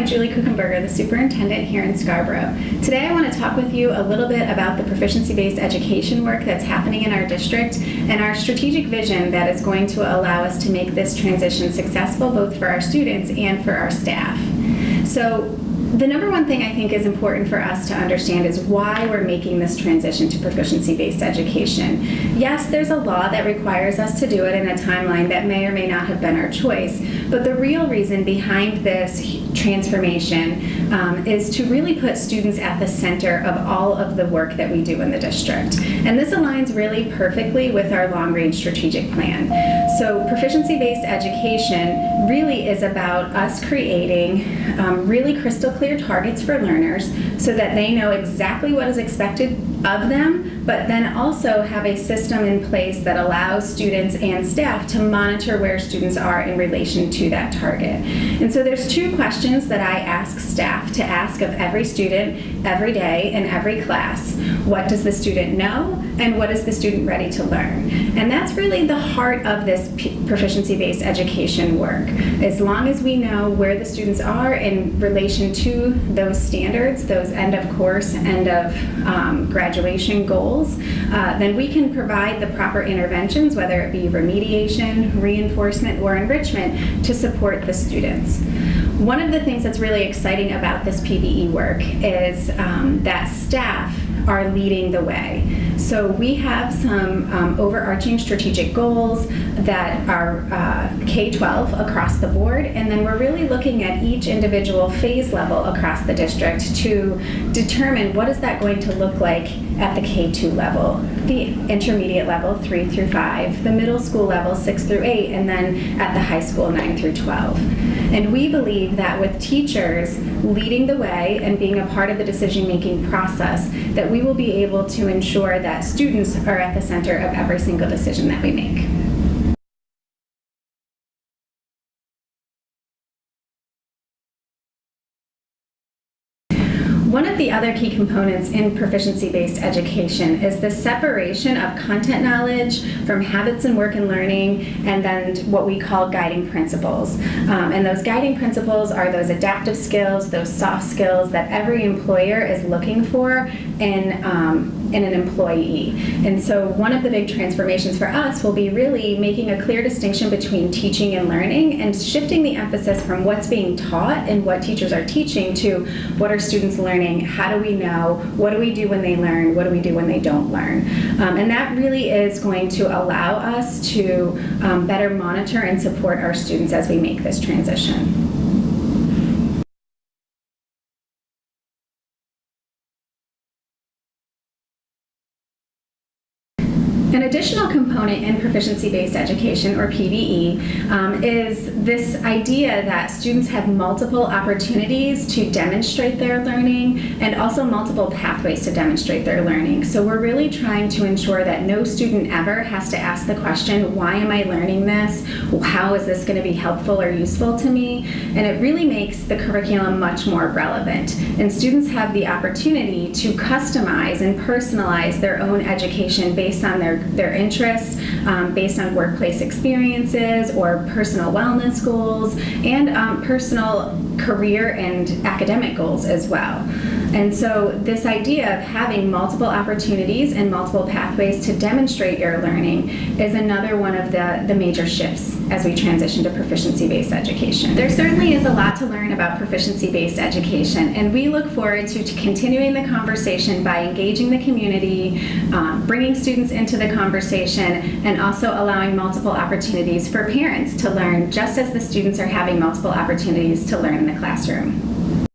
Julie Kuchenberger, the superintendent here in Scarborough. Today I want to talk with you a little bit about the proficiency-based education work that's happening in our district and our strategic vision that is going to allow us to make this transition successful both for our students and for our staff. So the number one thing I think is important for us to understand is why we're making this transition to proficiency-based education. Yes, there's a law that requires us to do it in a timeline that may or may not have been our choice, but the real reason behind this transformation is to really put students at the center of all of the work that we do in the district. And this aligns really perfectly with our long-range strategic plan. So proficiency-based education really is about us creating really crystal clear targets for learners so that they know exactly what is expected of them, but then also have a system in place that allows students and staff to monitor where students are in relation to that target. And so there's two questions that I ask staff to ask of every student every day in every class. What does the student know, and what is the student ready to learn? And that's really the heart of this proficiency-based education work. As long as we know where the students are in relation to those standards, those end of course, end of graduation goals, then we can provide the proper interventions, whether it be remediation, reinforcement, or enrichment to support the students. One of the things that's really exciting about this PBE work is that staff are leading the way. So we have some overarching strategic goals that are K-12 across the board, and then we're really looking at each individual phase level across the district to determine what is that going to look like at the K-2 level, the intermediate level 3 through 5, the middle school level 6 through 8, and then at the high school 9 through 12. And we believe that with teachers leading the way and being a part of the decision-making process, that we will be able to ensure that students are at the center of every single decision that we make. One of the other key components in proficiency-based education is the separation of content knowledge from habits and work and learning, and then what we call guiding principles. And those guiding principles are those adaptive skills, those soft skills that every employer is looking for in an employee. And so one of the big transformations for us will be really making a clear distinction between teaching and learning and shifting the emphasis from what's being taught and what teachers are teaching to what are students learning, how do we know, what do we do when they learn, what do we do when they don't learn. And that really is going to allow us to better monitor and support our students as we make this transition. An additional component in proficiency-based education, or PBE, is this idea that students have multiple opportunities to demonstrate their learning and also multiple pathways to demonstrate their learning. So we're really trying to ensure that no student ever has to ask the question, why am I learning this? How is this going to be helpful or useful to me? And it really makes the curriculum much more relevant. And students have the opportunity to customize and personalize their own education based on their interests, based on workplace experiences or personal wellness goals, and personal career and academic goals as well. And so this idea of having multiple opportunities and multiple pathways to demonstrate your learning is another one of the major shifts as we transition to proficiency-based education. There certainly is a lot to learn about proficiency-based education, and we look forward to continuing the conversation by engaging the community, bringing students into the conversation, and also allowing multiple opportunities for parents to learn just as the students are having multiple opportunities to learn in the classroom.